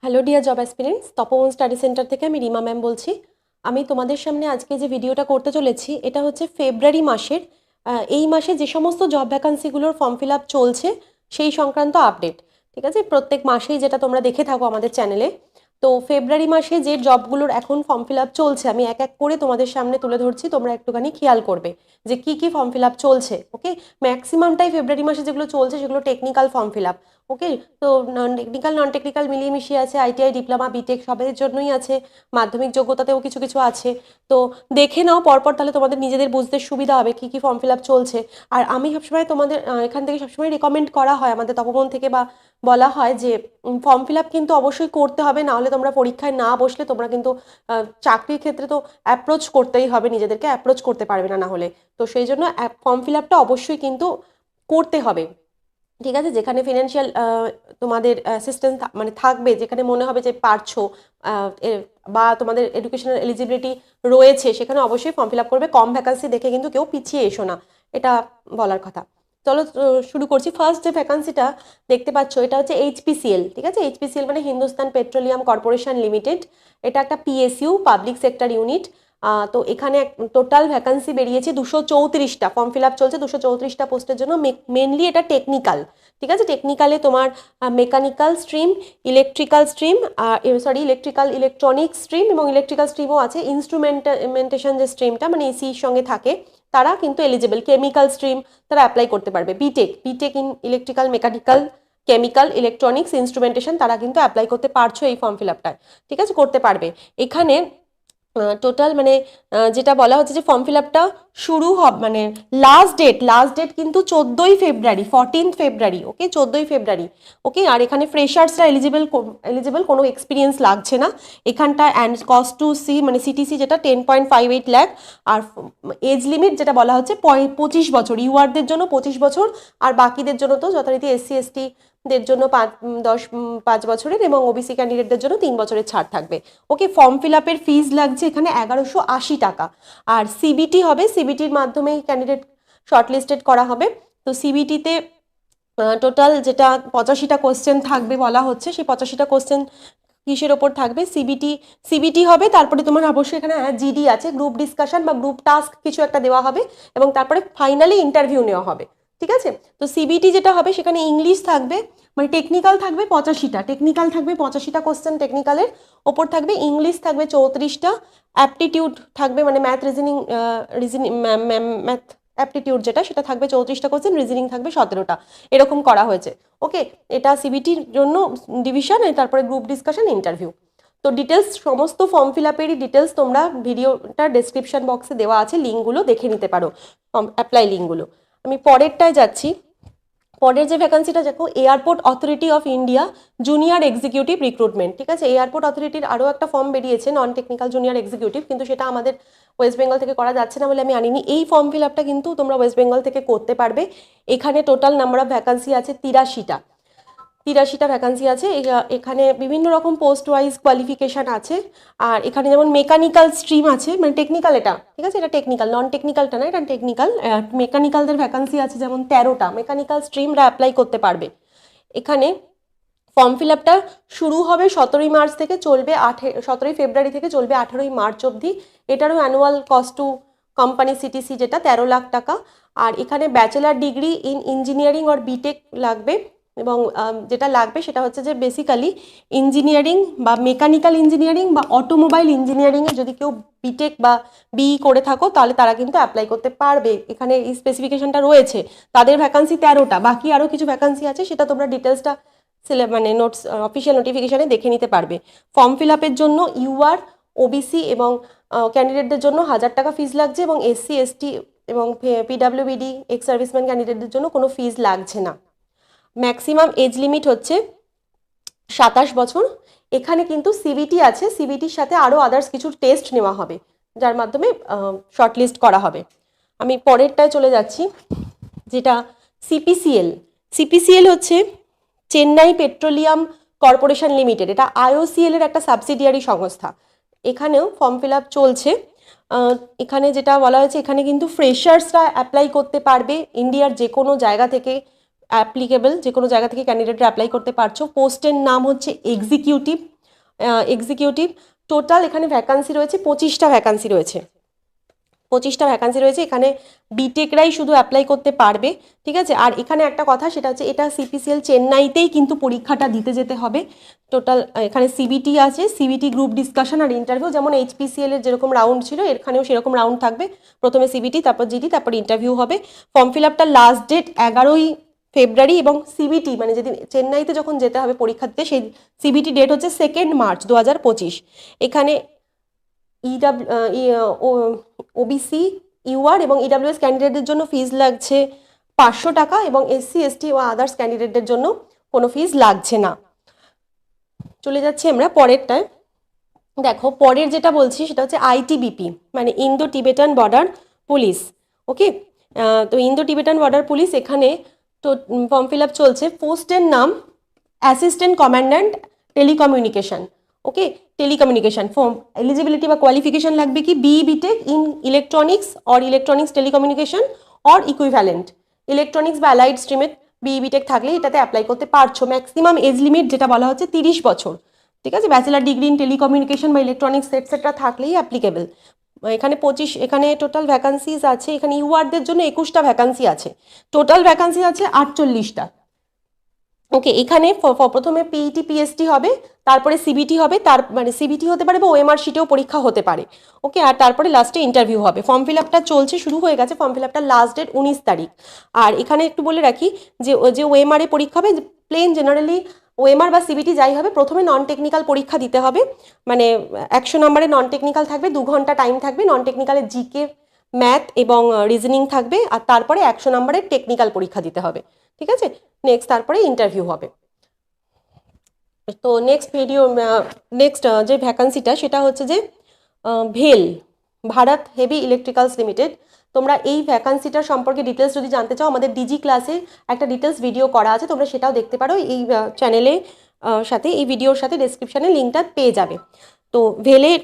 Hello dear job aspirants, তপোবন study centre থেকে আমি Rima ma'am বলছি। আমি তোমাদের সামনে আজকে যে ভিডিওটা করতে চলেছি এটা হচ্ছে ফেব্রুয়ারি মাসের এই মাসে যে সমস্ত জব ভ্যাকান্সিগুলোর ফর্ম ফিল আপ চলছে সেই সংক্রান্ত আপডেট। ঠিক আছে, প্রত্যেক মাসেই যেটা তোমরা দেখে থাকো আমাদের চ্যানেলে। তো ফেব্রুয়ারি মাসে যে জবগুলোর এখন ফর্ম ফিল আপ চলছে আমি এক এক করে তোমাদের সামনে তুলে ধরছি, তোমরা একটুখানি খেয়াল করবে যে কি কি ফর্ম ফিল আপ চলছে। ওকে, ম্যাক্সিমামটাই ফেব্রুয়ারি মাসে যেগুলো চলছে সেগুলো টেকনিক্যাল ফর্ম ফিল আপ। ওকে, তো নন টেকনিক্যাল মিলিয়ে মিশিয়ে আছে, আইটিআই ডিপ্লোমা বিটেক সবের জন্যই আছে, মাধ্যমিক যোগ্যতাতেও কিছু কিছু আছে। তো দেখে নাও পরপর, তাহলে তোমাদের নিজেদের বুঝতে সুবিধা হবে কি কি ফর্ম ফিল আপ চলছে। আর আমি সবসময় তোমাদের এখান থেকে সবসময় রেকমেন্ড করা হয় আমাদের তপবন থেকে, বা বলা হয় যে ফর্ম ফিল আপ কিন্তু অবশ্যই করতে হবে, না হলে তোমরা পরীক্ষায় না বসলে তোমরা কিন্তু চাকরির ক্ষেত্রে তো অ্যাপ্রোচ করতেই হবে, নিজেদেরকে অ্যাপ্রোচ করতে পারবে না হলে। তো সেই জন্য ফর্ম ফিল আপটা অবশ্যই কিন্তু করতে হবে। ঠিক আছে, যেখানে ফিনান্সিয়াল তোমাদের অ্যাসিস্ট্যান্স মানে থাকবে, যেখানে মনে হবে যে পারছো বা তোমাদের এডুকেশনাল এলিজিবিলিটি রয়েছে, সেখানে অবশ্যই ফর্ম ফিল আপ করবে। কম ভ্যাকান্সি দেখে কিন্তু কেউ পিছিয়ে এসো না, এটা বলার কথা। চলো শুরু করছি। ফার্স্ট যে ভ্যাকান্সিটা দেখতে পাচ্ছ এটা হচ্ছে এইচপিসিএল। ঠিক আছে, এইচপিসিএল মানে হিন্দুস্তান পেট্রোলিয়াম কর্পোরেশন লিমিটেড। এটা একটা পিএসইউ, পাবলিক সেক্টর ইউনিট। তো এখানে টোটাল ভ্যাকান্সি বেরিয়েছে 234টা, ফর্ম ফিল আপ চলছে 234টা পোস্টের জন্য। মেনলি এটা টেকনিক্যাল। ঠিক আছে, টেকনিক্যালে তোমার mechanical stream, electrical stream, electrical electronics stream এবং ইলেকট্রিক্যাল স্ট্রিমও আছে। ইনস্ট্রুমেন্টেশন যে স্ট্রিমটা মানে এসির সঙ্গে থাকে তারা কিন্তু এলিজিবল। কেমিক্যাল স্ট্রিম তারা অ্যাপ্লাই করতে পারবে। BTech in electrical, mechanical, chemical, electronics, instrumentation তারা কিন্তু অ্যাপ্লাই করতে পারছো এই ফর্ম ফিল আপটায়। ঠিক আছে, করতে পারবে। এখানে টোটাল মানে যেটা বলা হচ্ছে যে ফর্ম ফিল আপটা শুরু হবে মানে লাস্ট ডেট কিন্তু 14ই ফেব্রুয়ারি, 14 ফেব্রুয়ারি। ওকে, 14ই ফেব্রুয়ারি। ওকে, আর এখানে ফ্রেশার্সরা এলিজিবল, কোনো এক্সপিরিয়েন্স লাগছে না এখানটা। অ্যান্ড কস্ট টু সি মানে সিটিসি যেটা 10.58 লাখ। আর এজ লিমিট যেটা বলা হচ্ছে 25 বছর, ইউআরদের জন্য 25 বছর, আর বাকিদের জন্য তো যথারীতি এসসি এসটি দের জন্য 5 বছরের এবং ওবিসি ক্যান্ডিডেটদের জন্য 3 বছরের ছাড় থাকবে। ওকে, ফর্ম ফিল আপের ফিজ লাগছে এখানে 1180 টাকা। আর সিবিটি হবে, সিবিটির মাধ্যমেই ক্যান্ডিডেট শর্টলিস্টেড করা হবে। তো সিবিটিতে টোটাল যেটা 85টা কোশ্চেন থাকবে বলা হচ্ছে, সেই 85টা কোশ্চেন কিসের ওপর থাকবে? সিবিটি হবে। তারপরে তোমার অবশ্যই এখানে জিডি আছে, গ্রুপ ডিসকাশন বা গ্রুপ টাস্ক কিছু একটা দেওয়া হবে, এবং তারপরে ফাইনালি ইন্টারভিউ নেওয়া হবে। ঠিক আছে, তো সিবিটি যেটা হবে সেখানে ইংলিশ থাকবে, মানে টেকনিক্যাল থাকবে 85টা কোশ্চেন টেকনিক্যালের ওপর থাকবে। ইংলিশ থাকবে 34টা, অ্যাপটিটিউড থাকবে মানে ম্যাথ অ্যাপটিটিউড যেটা সেটা থাকবে 34টা কোশ্চেন, রিজনিং থাকবে 17টা। এরকম করা হয়েছে। ওকে, এটা সিবিটির জন্য ডিভিশন, তারপরে গ্রুপ ডিসকাশন, ইন্টারভিউ। তো ডিটেলস, সমস্ত ফর্ম ফিল আপেরই ডিটেলস তোমরা ভিডিওটা ডেসক্রিপশন বক্সে দেওয়া আছে, লিঙ্কগুলো দেখে নিতে পারো, অ্যাপ্লাই লিঙ্কগুলো। আমি পরেরটায় যাচ্ছি। পরের যে ভ্যাকান্সিটা দেখো, airport authority of India junior executive recruitment. ঠিক আছে, এয়ারপোর্ট অথরিটির আরও একটা ফর্ম বেরিয়েছে, নন টেকনিক্যাল জুনিয়র এক্সিকিউটিভ, কিন্তু সেটা আমাদের ওয়েস্ট বেঙ্গল থেকে করা যাচ্ছে না বলে আমি আনিনি। এই ফর্ম ফিল আপটা কিন্তু তোমরা ওয়েস্ট বেঙ্গল থেকে করতে পারবে। এখানে টোটাল নাম্বার অফ ভ্যাকান্সি আছে 83টা ভ্যাকান্সি আছে। এখানে বিভিন্ন রকম পোস্ট ওয়াইজ কোয়ালিফিকেশান আছে। আর এখানে যেমন মেকানিক্যাল স্ট্রিম আছে, মানে টেকনিক্যাল এটা। ঠিক আছে, এটা টেকনিক্যাল, নন টেকনিক্যালটা না, এটা টেকনিক্যাল। মেকানিক্যালদের ভ্যাকান্সি আছে যেমন 13টা, মেকানিক্যাল স্ট্রিমরা অ্যাপ্লাই করতে পারবে। এখানে ফর্ম ফিল আপটা শুরু হবে 17ই মার্চ থেকে, চলবে 17ই ফেব্রুয়ারি থেকে চলবে 18ই মার্চ অবধি। এটারও annual cost to company CTC যেটা 13 লাখ টাকা। আর এখানে bachelor degree in engineering or BTech লাগবে, এবং যেটা লাগবে সেটা হচ্ছে যে বেসিক্যালি ইঞ্জিনিয়ারিং বা মেকানিক্যাল ইঞ্জিনিয়ারিং বা অটোমোবাইল ইঞ্জিনিয়ারিংয়ে যদি কেউ বিটেক বা বিই করে থাকো তাহলে তারা কিন্তু অ্যাপ্লাই করতে পারবে। এখানে এই স্পেসিফিকেশনটা রয়েছে। তাদের ভ্যাকান্সি 13টা, বাকি আরও কিছু ভ্যাকান্সি আছে, সেটা তোমরা ডিটেলসটা মানে নোটস অফিসিয়াল নোটিফিকেশানে দেখে নিতে পারবে। ফর্ম ফিল আপের জন্য ইউআর, ওবিসি এবং ক্যান্ডিডেটদের জন্য 1000 টাকা ফিজ লাগছে, এবং এসসি এসটি এবং পিডাব্লিউবিডি এক্স সার্ভিসম্যান ক্যান্ডিডেটদের জন্য কোনো ফিজ লাগছে না। ম্যাক্সিমাম এজ লিমিট হচ্ছে 27 বছর। এখানে কিন্তু সিবিটি আছে, সিবিটির সাথে আরও আদার্স কিছু টেস্ট নেওয়া হবে, যার মাধ্যমে শর্টলিস্ট করা হবে। আমি পরেরটায় চলে যাচ্ছি, যেটা সিপিসিএল হচ্ছে চেন্নাই পেট্রোলিয়াম কর্পোরেশন লিমিটেড। এটা আইওসিএল এর একটা সাবসিডিয়ারি সংস্থা। এখানেও ফর্ম ফিল আপ চলছে। এখানে যেটা বলা হয়েছে, এখানে কিন্তু ফ্রেশার্সরা অ্যাপ্লাই করতে পারবে, ইন্ডিয়ার যে কোনো জায়গা থেকে যে কোনো জায়গা থেকে ক্যান্ডিডেটরা অ্যাপ্লাই করতে পারছো। পোস্টের নাম হচ্ছে এক্সিকিউটিভ। এক্সিকিউটিভ। টোটাল এখানে ভ্যাকান্সি রয়েছে 25টা ভ্যাকান্সি রয়েছে, 25টা ভ্যাকান্সি রয়েছে। এখানে বিটেকরাই শুধু অ্যাপ্লাই করতে পারবে, ঠিক আছে। আর এখানে একটা কথা, সেটা হচ্ছে এটা সিপিসিএল চেন্নাইতেই কিন্তু পরীক্ষাটা দিতে যেতে হবে। টোটাল এখানে সিবিটি আছে, সিবিটি গ্রুপ ডিসকাশন আর ইন্টারভিউ, যেমন এইচপিসিএল এর যেরকম রাউন্ড ছিল এখানেও সেরকম রাউন্ড থাকবে। প্রথমে সিবিটি, তারপর জিডি, তারপর ইন্টারভিউ হবে। ফর্ম ফিল আপটার লাস্ট ডেট 11ই ফেব্রুয়ারি, এবং সিবিটি মানে যেদিন চেন্নাইতে যখন যেতে হবে পরীক্ষা দিতে, সেই সিবিটি ডেট হচ্ছে 2 মার্চ 2025। এখানে ওবিসি, ইউআর এবং ইডাব্লিউএস ক্যান্ডিডেটদের জন্য ফিজ লাগছে 500 টাকা, এবং এসসি এসটি ও আদার্স ক্যান্ডিডেটদের জন্য কোনো ফিজ লাগছে না। চলে যাচ্ছি আমরা পরেরটায়। দেখো পরের যেটা বলছি সেটা হচ্ছে আইটিবিপি, মানে ইন্দো টিবেটান বর্ডার পুলিশ। ওকে, তো ইন্দো টিবেটান বর্ডার পুলিশ, এখানে তো ফর্ম ফিল আপ চলছে। পোস্টের নাম অ্যাসিস্ট্যান্ট কমান্ড্যান্ট টেলিকমিউনিকেশন। ওকে, টেলিকমিউনিকেশন। ফর্ম এলিজিবিলিটি বা কোয়ালিফিকেশন লাগবে কি BTech in electronics or electronics telecommunication or equivalent. Electronics বা অ্যালাইড স্ট্রিমে বিটেক থাকলে এটাতে অ্যাপ্লাই করতে পারছো। ম্যাক্সিমাম এজ লিমিট যেটা বলা হচ্ছে 30 বছর, ঠিক আছে। ব্যাচেলার ডিগ্রি ইন টেলিকমিউনিকেশন বা ইলেকট্রনিক্স এটসেট্রা থাকলেই অ্যাপ্লিকেবল। এখানে 25, এখানে টোটাল ভ্যাকান্সিজ আছে। এখানে ইউআরদের জন্য 21টা ভ্যাকান্সি আছে, টোটাল ভ্যাকান্সি আছে 48টা। ওকে, এখানে প্রথমে পিইটি পিএসটি হবে, তারপরে সিবিটি হবে, তার মানে সিবিটি হতে পারে বা ওএমআর শিটেও পরীক্ষা হতে পারে। ওকে, আর তারপরে লাস্টে ইন্টারভিউ হবে। ফর্ম ফিল আপটা চলছে, শুরু হয়ে গেছে। ফর্ম ফিল আপটা লাস্ট ডেট 19 তারিখ। আর এখানে একটু বলে রাখি যে যে ওএমআর এ পরীক্ষা হবে, প্লেন জেনারেলি ওএমআর বা সিবিটি যাই হবে, প্রথমে নন টেকনিক্যাল পরীক্ষা দিতে হবে। মানে 100 নম্বরে নন টেকনিক্যাল থাকবে, 2 ঘন্টা টাইম থাকবে। নন টেকনিক্যালে জিকে, ম্যাথ এবং রিজনিং থাকবে, আর তারপরে 100 নম্বরের টেকনিক্যাল পরীক্ষা দিতে হবে, ঠিক আছে। নেক্সট তারপরে ইন্টারভিউ হবে। তো নেক্সট যে ভ্যাকান্সিটা সেটা হচ্ছে যে ভেল, ভারত হেভি ইলেকট্রিক্যালস লিমিটেড। তোমরা এই ভ্যাকান্সিটার সম্পর্কে ডিটেলস যদি জানতে চাও, আমাদের ডিজি ক্লাসে একটা ডিটেলস ভিডিও করা আছে, তোমরা সেটাও দেখতে পারো। এই চ্যানেলে সাথে এই ভিডিওর সাথে ডেসক্রিপশানে লিঙ্কটা পেয়ে যাবে। তো ভেলের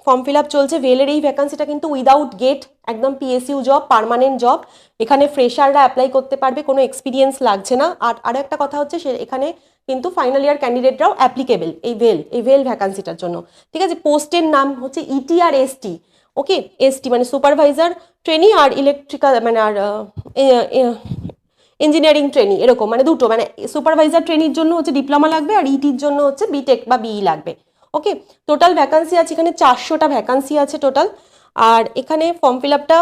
ফর্ম ফিল আপ চলছে। ভেলের এই ভ্যাকান্সিটা কিন্তু উইদাউট গেট, একদম পিএসইউ জব, পার্মানেন্ট জব। এখানে ফ্রেশাররা অ্যাপ্লাই করতে পারবে, কোনো এক্সপিরিয়েন্স লাগছে না। আর আরও একটা কথা হচ্ছে, এখানে কিন্তু ফাইনাল ইয়ার ক্যান্ডিডেটরাও অ্যাপ্লিকেবল এই ভেল ভ্যাকান্সিটার জন্য, ঠিক আছে। পোস্টের নাম হচ্ছে ইটি আর এসটি। ওকে, এসটি মানে সুপারভাইজার ট্রেনি, আর ইলেকট্রিক্যাল মানে আর ইঞ্জিনিয়ারিং ট্রেনি, এরকম মানে দুটো। মানে সুপারভাইজার ট্রেনির জন্য হচ্ছে ডিপ্লোমা লাগবে, আর ইটির জন্য হচ্ছে বিটেক বা বিই লাগবে। ওকে, টোটাল ভ্যাকান্সি আছে এখানে 400টা ভ্যাকান্সি আছে টোটাল। আর এখানে ফর্ম ফিল আপটা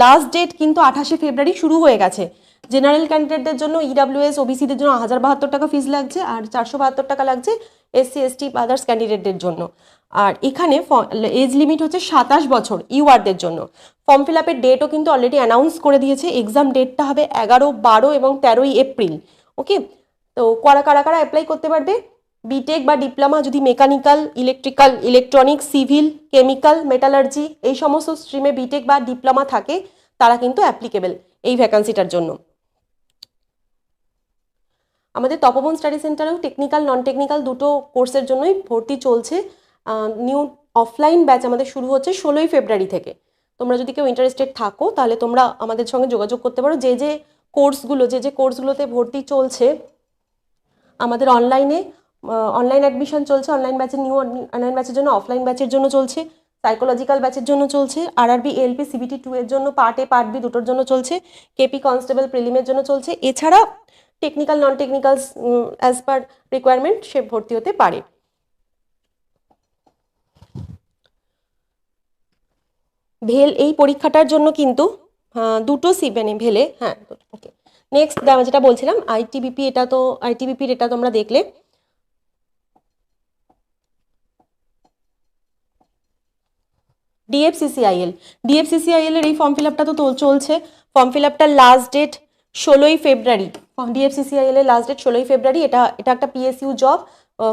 লাস্ট ডেট কিন্তু 28শে ফেব্রুয়ারি শুরু হয়ে গেছে। জেনারেল ক্যান্ডিডেটদের জন্য, ইডাব্লিউএস ওবিসিদের জন্য 1072 টাকা ফিস লাগছে, আর 472 টাকা লাগছে এসসি এসটি আদার্স ক্যান্ডিডেটদের জন্য। আর এখানে এজ লিমিট হচ্ছে 27 বছর ইউআরদের জন্য। ফর্ম ফিল আপের ডেটও কিন্তু অলরেডি অ্যানাউন্স করে দিয়েছে। এক্সাম ডেটটা হবে 11, 12 এবং 13ই এপ্রিল। ওকে, তো কারা কারা অ্যাপ্লাই করতে পারবে? বিটেক বা ডিপ্লোমা যদি mechanical, electrical, electronics, civil, chemical, metallurgy এই সমস্ত স্ট্রিমে বিটেক বা ডিপ্লোমা থাকে, তারা কিন্তু অ্যাপ্লিকেবল এই ভ্যাকান্সিটার জন্য। আমাদের তপবন স্টাডি সেন্টারেও টেকনিক্যাল, নন টেকনিক্যাল দুটো কোর্সের জন্যই ভর্তি চলছে। নিউ অফলাইন ব্যাচ আমাদের শুরু হচ্ছে 16ই ফেব্রুয়ারি থেকে। তোমরা যদি কেউ ইন্টারেস্টেড থাকো, তাহলে তোমরা আমাদের সঙ্গে যোগাযোগ করতে পারো। যে কোর্সগুলোতে ভর্তি চলছে আমাদের অনলাইন অ্যাডমিশন চলছে। অনলাইন ব্যাচের জন্য, অফলাইন ব্যাচের জন্য চলছে, সাইকোলজিক্যাল ব্যাচের জন্য চলছে, আরআরবি এলপি সিবিটি 2 এর জন্য পার্ট এ পার্ট বি দুটোর জন্য চলছে, কেপি কনস্টেবল প্রিলিমের জন্য চলছে। এছাড়া technical, non technical as per requirement সে ভর্তি হতে পারে। ভেল এই পরীক্ষাটার জন্য কিন্তু দুটো মানে ভেলে, হ্যাঁ ওকে। নেক্সট যেটা বলছিলাম আইটিবিপি, আইটিবিপির এটা তোমরা দেখলে। ডিএফসিসিআইএল এর এই ফর্ম ফিল আপটা তো চলছে। ফর্ম ফিল আপটার লাস্ট ডেট 16ই ফেব্রুয়ারি। ডিএফসিসিআইএল এর লাস্ট ডেট 16ই ফেব্রুয়ারি। এটা একটা পিএসইউ জব,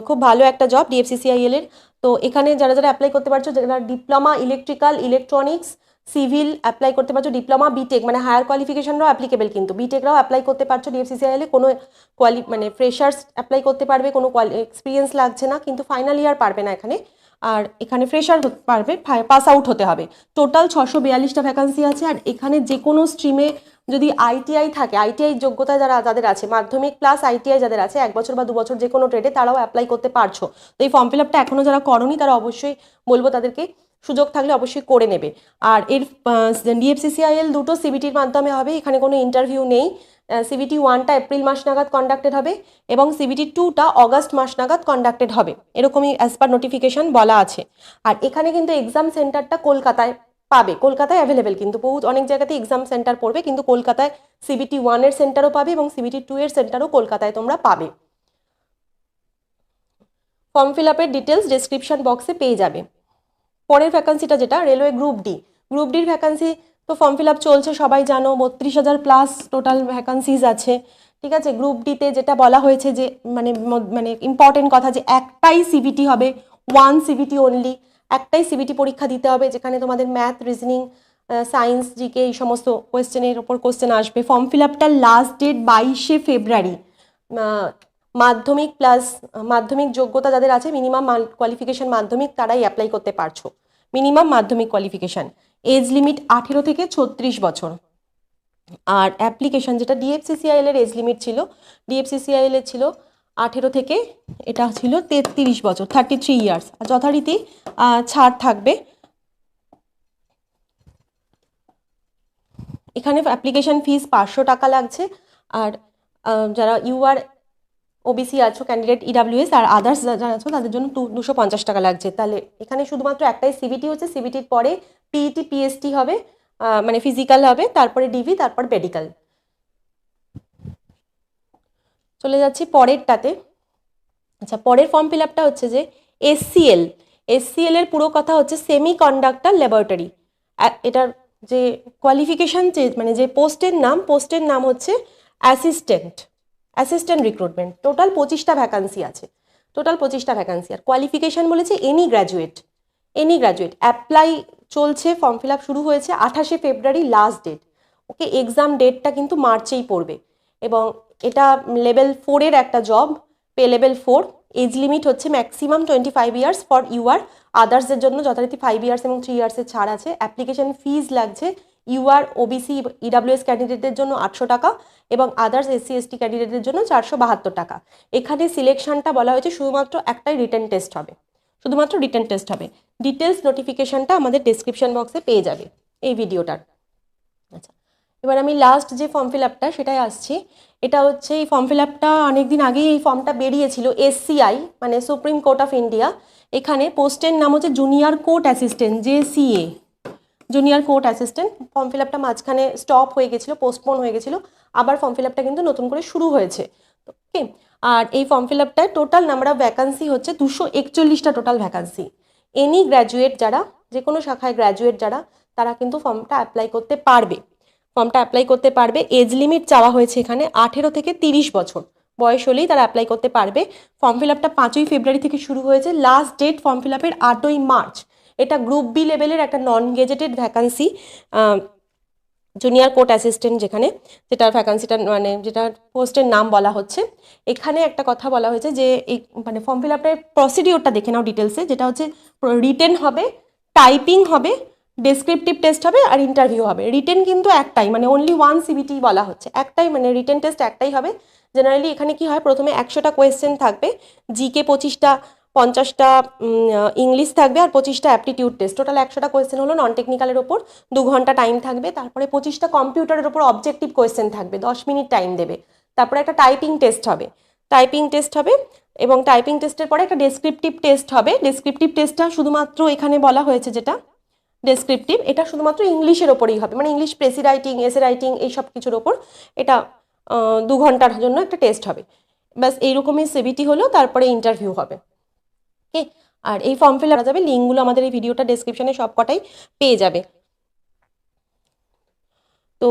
খুব ভালো একটা জব ডিএফসিসিআইএল এর। তো এখানে যারা অ্যাপ্লাই করতে পারছো, যারা diploma electrical, electronics, civil apply করতে পারছো। ডিপ্লোমা, বিটেক মানে হায়ার কোয়ালিফিকেশনরাও অ্যাপ্লিকেবল, কিন্তু বিটেকরাও অ্যাপ্লাই করতে পারছো ডিএফসিসিআইএল এ। কোনো মানে ফ্রেশার্স অ্যাপ্লাই করতে পারবে, কোনো এক্সপিরিয়েন্স লাগছে না, কিন্তু ফাইনাল ইয়ার পারবে না এখানে। আর এখানে ফ্রেশার পারবে, পাস আউট হতে হবে। টোটাল 642টা ভ্যাকান্সি আছে। আর এখানে যে কোনো স্ট্রিমে যদি আইটিআই থাকে, আইটিআই যোগ্যতা যাদের আছে, মাধ্যমিক প্লাস আইটিআই যাদের আছে 1 বছর বা 2 বছর যে কোনো ট্রেডে, তারাও অ্যাপ্লাই করতে পারছো। তো এই ফর্ম ফিল আপটা এখনও যারা করনি তারা অবশ্যই বলবো তাদেরকে সুযোগ থাকলে অবশ্যই করে নেবে। আর এর ডিএফসিসিআইএল দুটো সিবিটির মাধ্যমে হবে, এখানে কোনো ইন্টারভিউ নেই। সিবিটি 1টা এপ্রিল মাস নাগাদ কন্ডাক্টেড হবে এবং সিবিটি 2টা অগাস্ট মাস নাগাদ কন্ডাক্টেড হবে, এরকমই অ্যাজ পার নোটিফিকেশন বলা আছে। আর এখানে কিন্তু এক্সাম সেন্টারটা কলকাতায় পাবে, কলকাতায় অ্যাভেলেবেল, কিন্তু অনেক জায়গাতে এক্সাম সেন্টার পড়বে, কিন্তু কলকাতায় সিবিটি 1-এর সেন্টারও পাবে এবং সিবিটি 2-এর সেন্টারও কলকাতায় তোমরা পাবে। ফর্ম ফিল আপের ডিটেলস ডেসক্রিপশন বক্সে পেয়ে যাবে। পরের ভ্যাকান্সিটা যেটা রেলওয়ে গ্রুপ ডি, গ্রুপ ডির ভ্যাকান্সি তো ফর্ম ফিল আপ চলছে, সবাই জানো 32,000 প্লাস টোটাল ভ্যাকান্সিজ আছে। ঠিক আছে, গ্রুপ ডিতে যেটা বলা হয়েছে যে মানে ইম্পর্টেন্ট কথা যে একটাই সিবিটি হবে, 1 সিবিটি অনলি, একটাই সিবিটি পরীক্ষা দিতে হবে, যেখানে তোমাদের ম্যাথ, রিজনিং, সায়েন্স, জিকে এই সমস্ত কোয়েশ্চেনের ওপর কোয়েশ্চেন আসবে। ফর্ম ফিল আপটার লাস্ট ডেট 22শে ফেব্রুয়ারি। মাধ্যমিক প্লাস মাধ্যমিক যোগ্যতা যাদের আছে, মিনিমাম কোয়ালিফিকেশন মাধ্যমিক, তারাই অ্যাপ্লাই করতে পারছো। মিনিমাম মাধ্যমিক কোয়ালিফিকেশান, এজ লিমিট 18 থেকে 36 বছর। আর অ্যাপ্লিকেশন যেটা ডিএফসিসিআইএল এর এজ লিমিট ছিল, ডিএফসিসিআইএল এর ছিল 18 থেকে, এটা ছিল 33 বছর, 33 ইয়ার্স। যথারীতি ছাড় থাকবে। এখানে অ্যাপ্লিকেশন ফিস 500 টাকা লাগছে। আর যারা ইউআর ওবিসি আছো ক্যান্ডিডেট, ইডাব্লিউএস আর আদার্স যারা আছো তাদের জন্য 250 টাকা লাগছে। তাহলে এখানে শুধুমাত্র একটাই সিবিটি হচ্ছে, সিবিটির পরে পিইটি পিএসটি হবে, মানে ফিজিক্যাল হবে, তারপরে ডিভি, তারপর মেডিকেল। চলে যাচ্ছি পরেরটাতে। আচ্ছা, পরের ফর্ম ফিল আপটা হচ্ছে যে এসসিএল। এসসিএল এর পুরো কথা হচ্ছে সেমি কন্ডাক্টর ল্যাবরেটরি। এটার যে কোয়ালিফিকেশান, মানে যে পোস্টের নাম হচ্ছে অ্যাসিস্ট্যান্ট রিক্রুটমেন্ট। টোটাল 25টা ভ্যাকান্সি আছে, টোটাল 25টা ভ্যাকান্সি। আর কোয়ালিফিকেশান বলেছে এনি গ্র্যাজুয়েট। অ্যাপ্লাই চলছে, ফর্ম ফিল আপ শুরু হয়েছে 28শে February last date. Okay, exam ডেটটা কিন্তু মার্চেই পড়বে। এবং এটা লেভেল 4-এর একটা job, pay level 4। Age limit হচ্ছে ম্যাক্সিমাম 25 ইয়ার্স ফর ইউআর, আদার্সের জন্য যথারীতি 5 ইয়ার্স এবং 3 ইয়ার্সের ছাড় আছে। অ্যাপ্লিকেশন ফিজ লাগছে ইউআর, ওবিসি, ইডাব্লিউএস ক্যান্ডিডেটদের জন্য 800 টাকা এবং আদার্স এসসি এসটি ক্যান্ডিডেটদের জন্য 472 টাকা। এখানে সিলেকশনটা বলা হয়েছে শুধুমাত্র একটাই রিটেন টেস্ট হবে, শুধুমাত্র রিটেন টেস্ট হবে। ডিটেলস নোটিফিকেশনটা আমাদের ডেসক্রিপশন বক্সে পেয়ে যাবে এই ভিডিওটার। আচ্ছা, এবার আমি লাস্ট যে ফর্ম ফিল আপটা সেটাই আসছি। এটা হচ্ছে এই ফর্ম ফিল আপটা অনেকদিন আগেই এই ফর্মটা বেরিয়েছিল, এসসিআই মানে সুপ্রিম কোর্ট অফ ইন্ডিয়া। এখানে পোস্টের নাম হচ্ছে junior court assistant, JCA, junior court assistant. Form fill আপটা মাঝখানে স্টপ হয়ে গেছিলো, পোস্টপোন হয়ে গেছিলো, আবার ফর্ম ফিল আপটা কিন্তু নতুন করে শুরু হয়েছে। ওকে, আর এই ফর্ম ফিল আপটায় টোটাল নাম্বার অফ ভ্যাকান্সি হচ্ছে 241টা টোটাল ভ্যাকান্সি। এনি গ্র্যাজুয়েট যারা, যে কোনো শাখায় গ্র্যাজুয়েট যারা, তারা কিন্তু ফর্মটা অ্যাপ্লাই করতে পারবে। এজ লিমিট চাওয়া হয়েছে এখানে 18 থেকে 30 বছর বয়স হলেই তারা অ্যাপ্লাই করতে পারবে। ফর্ম ফিল আপটা 5ই ফেব্রুয়ারি থেকে শুরু হয়েছে, লাস্ট ডেট ফর্ম ফিল আপের 8ই মার্চ। এটা গ্রুপ বি লেভেলের একটা নন gazetted vacancy, junior court assistant, যেটার ভ্যাকান্সিটা মানে যেটা পোস্টের নাম বলা হচ্ছে। এখানে একটা কথা বলা হয়েছে যে এই মানে ফর্ম ফিল আপের প্রসিডিওরটা দেখে নাও ডিটেলসে, যেটা হচ্ছে রিটেন হবে, টাইপিং হবে, ডেসক্রিপটিভ টেস্ট হবে আর ইন্টারভিউ হবে। রিটেন কিন্তু একটাই, মানে অনলি 1 সিবিটি বলা হচ্ছে, একটাই, মানে রিটেন টেস্ট একটাই হবে। জেনারেলি এখানে কি হয়, প্রথমে 100টা কোয়েশ্চেন থাকবে, জিকে 25টা, 50টা ইংলিশ থাকবে আর 25টা অ্যাপটিটিউড টেস্ট। টোটাল 100টা কোয়েশ্চেন হলো নন টেকনিক্যালের ওপর, 2 ঘন্টা টাইম থাকবে। তারপরে 25টা কম্পিউটারের ওপর অবজেক্টিভ কোয়েশ্চেন থাকবে, 10 মিনিট টাইম দেবে। তারপরে একটা টাইপিং টেস্ট হবে এবং টাইপিং টেস্টের পরে একটা ডেসক্রিপটিভ টেস্ট হবে। ডেসক্রিপটিভ টেস্টটা শুধুমাত্র এখানে বলা হয়েছে যেটা ডেসক্রিপটিভ, এটা শুধুমাত্র ইংলিশের ওপরেই হবে, মানে English precis writing, essay writing, এই সব কিছুর ওপর এটা 2 ঘন্টার জন্য একটা টেস্ট হবে। ব্যাস এইরকমই সিবিটি হলো, তারপরে ইন্টারভিউ হবে। ওকে, আর এই ফর্ম ফিল করা যাবে, লিঙ্কগুলো আমাদের এই ভিডিওটা ডেসক্রিপশনে সবকটাই পেয়ে যাবে। তো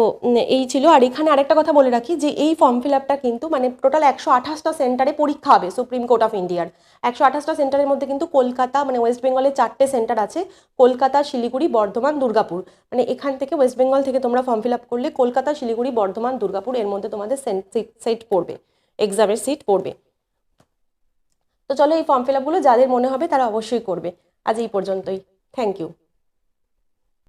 এই ছিল। আর এখানে আরেকটা কথা বলে রাখি যে এই ফর্ম ফিল আপটা কিন্তু মানে টোটাল 128টা সেন্টারে পরীক্ষা হবে সুপ্রিম কোর্ট অফ ইন্ডিয়ার। 128টা সেন্টারের মধ্যে কিন্তু কলকাতা মানে ওয়েস্ট বেঙ্গলে 4টে সেন্টার আছে, কলকাতা, শিলিগুড়ি, বর্ধমান, দুর্গাপুর। মানে এখান থেকে ওয়েস্ট বেঙ্গল থেকে তোমরা ফর্ম ফিল আপ করলে কলকাতা, শিলিগুড়ি, বর্ধমান, দুর্গাপুর এর মধ্যে তোমাদের সিট পড়বে, এক্সামের সিট পড়বে। তো চলো এই ফর্ম ফিল আপগুলো যাদের মনে হবে তারা অবশ্যই করবে। আজ এই পর্যন্তই, থ্যাংক ইউ।